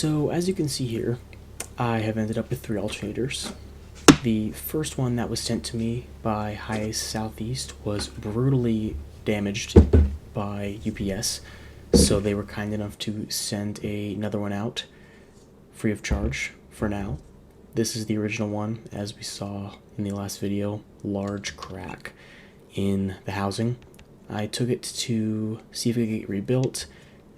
So as you can see here, I have ended up with 3 alternators. The first one that was sent to me by Hiace Southeast was brutally damaged by UPS, so they were kind enough to send another one out free of charge for now. This is the original one, as we saw in the last video, large crack in the housing. I took it to see if it could get rebuilt,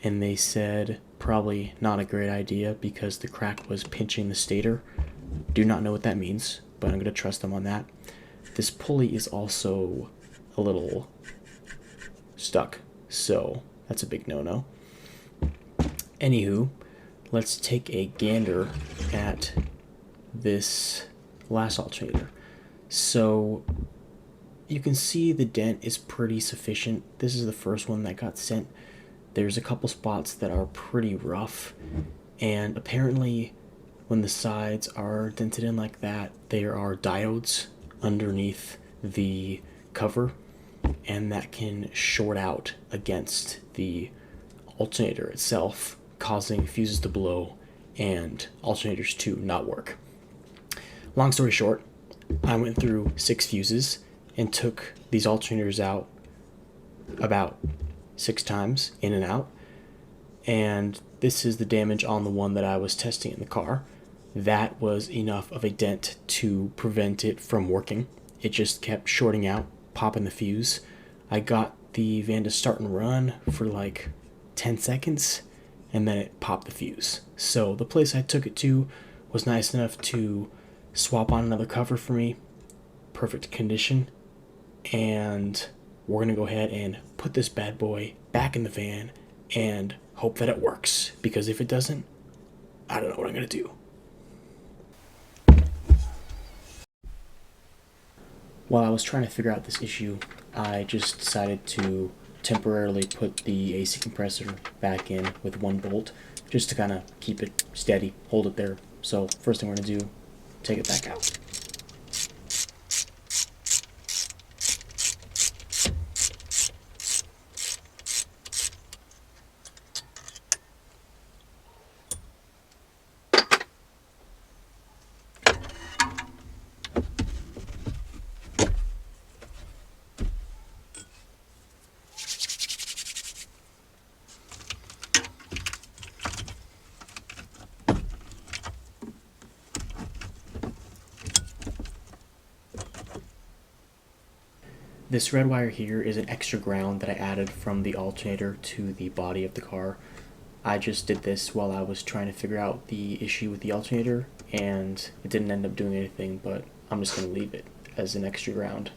and they said probably not a great idea because the crack was pinching the stator. Do not know what that means, but I'm going to trust them on that. This pulley is also a little stuck, so that's a big no-no. Anywho, let's take a gander at this last alternator. So you can see the dent is pretty sufficient. This is the first one that got sent. There's a couple spots that are pretty rough, and apparently when the sides are dented in like that, there are diodes underneath the cover, and that can short out against the alternator itself, causing fuses to blow and alternators to not work. Long story short, I went through 6 fuses and took these alternators out about 6 times, in and out, and this is the damage on the one that I was testing in the car. That was enough of a dent to prevent it from working. It just kept shorting out, popping the fuse. I got the van to start and run for like 10 seconds, and then it popped the fuse. So the place I took it to was nice enough to swap on another cover for me, perfect condition, and we're gonna go ahead and put this bad boy back in the van and hope that it works, because if it doesn't, I don't know what I'm gonna do. While I was trying to figure out this issue, I just decided to temporarily put the AC compressor back in with 1 bolt, just to kind of keep it steady, hold it there. So first thing we're going to do, take it back out. This red wire here is an extra ground that I added from the alternator to the body of the car. I just did this while I was trying to figure out the issue with the alternator, and it didn't end up doing anything, but I'm just going to leave it as an extra ground.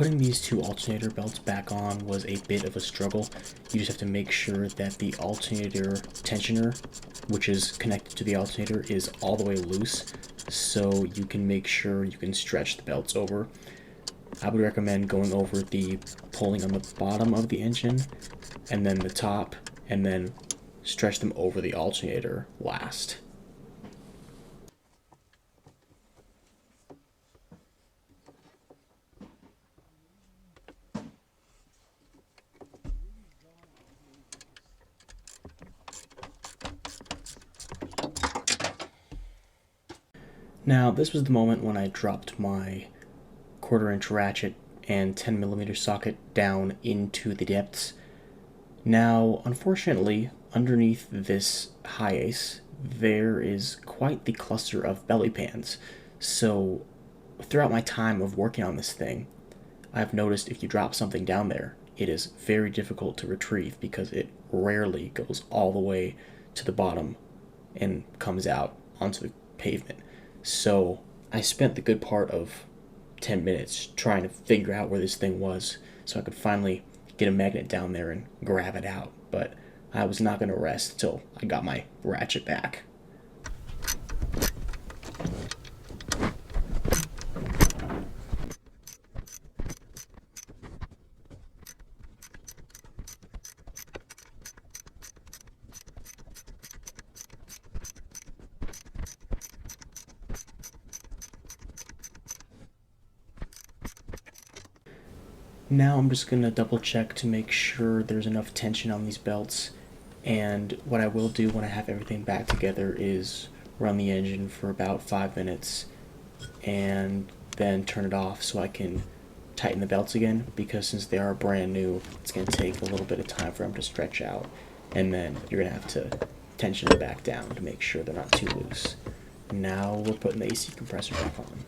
putting these two alternator belts back on was a bit of a struggle. You just have to make sure that the alternator tensioner, which is connected to the alternator, is all the way loose, so you can make sure you can stretch the belts over. I would recommend going over the pulling on the bottom of the engine and then the top, and then stretch them over the alternator last. Now, this was the moment when I dropped my 1/4 inch ratchet and 10mm socket down into the depths. Now, unfortunately, underneath this Hiace, there is quite the cluster of belly pans. So, throughout my time of working on this thing, I've noticed if you drop something down there, it is very difficult to retrieve because it rarely goes all the way to the bottom and comes out onto the pavement. So I spent the good part of 10 minutes trying to figure out where this thing was so I could finally get a magnet down there and grab it out. But I was not going to rest until I got my ratchet back. Now I'm just going to double check to make sure there's enough tension on these belts, and what I will do when I have everything back together is run the engine for about 5 minutes and then turn it off so I can tighten the belts again, because since they are brand new, it's going to take a little bit of time for them to stretch out, and then you're going to have to tension them back down to make sure they're not too loose. Now we're putting the AC compressor back on.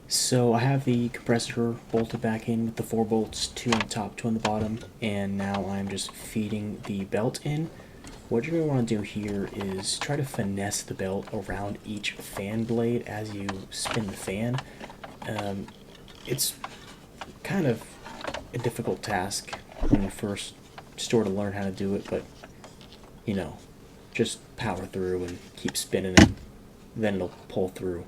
So I have the compressor bolted back in with the 4 bolts, 2 on the top, 2 on the bottom, and now I'm just feeding the belt in. What you're going to want to do here is try to finesse the belt around each fan blade as you spin the fan. It's kind of a difficult task when you first start to learn how to do it, but you know, just power through and keep spinning it, then it'll pull through.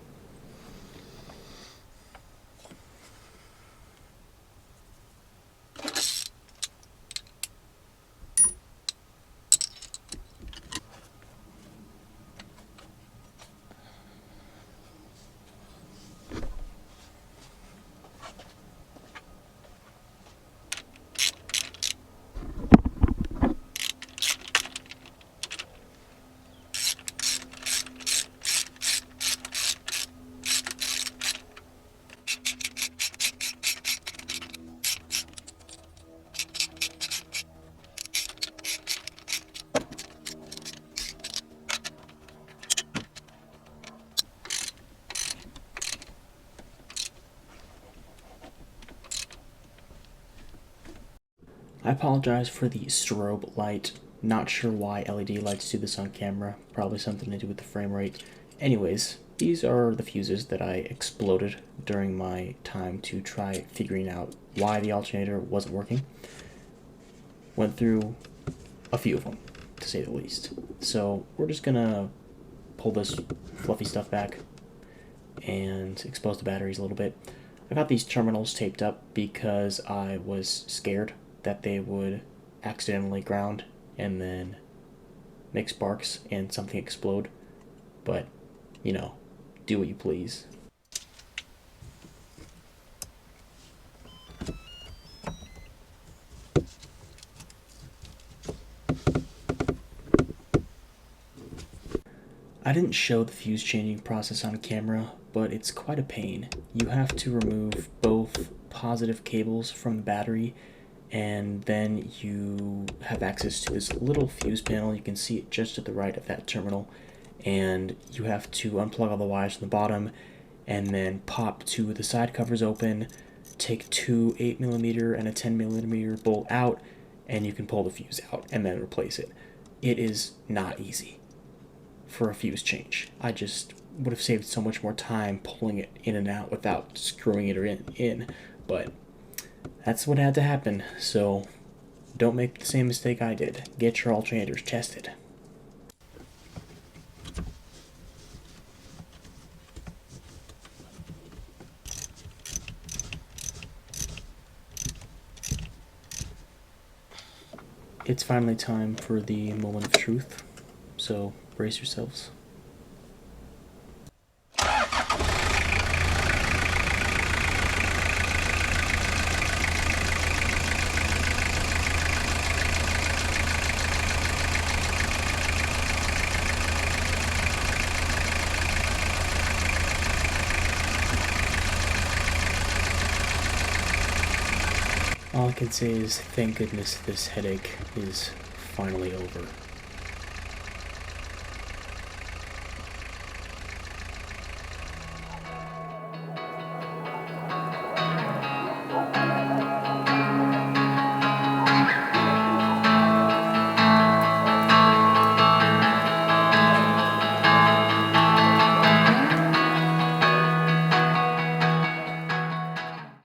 I apologize for the strobe light. Not sure why LED lights do this on camera. Probably something to do with the frame rate. Anyways, these are the fuses that I exploded during my time to try figuring out why the alternator wasn't working. Went through a few of them, to say the least. So we're just gonna pull this fluffy stuff back and expose the batteries a little bit. I got these terminals taped up because I was scared that they would accidentally ground and then make sparks and something explode. But, you know, do what you please. I didn't show the fuse changing process on camera, but it's quite a pain. You have to remove both positive cables from the battery, and then you have access to this little fuse panel. You can see it just to the right of that terminal, and you have to unplug all the wires from the bottom and then pop two of the side covers open, take two 8mm and a 10mm bolt out, and you can pull the fuse out and then replace it. It is not easy for a fuse change. I just would have saved so much more time pulling it in and out without screwing it in, but that's what had to happen. So don't make the same mistake I did. Get your alternators tested. It's finally time for the moment of truth, so brace yourselves. All I can say is thank goodness this headache is finally over.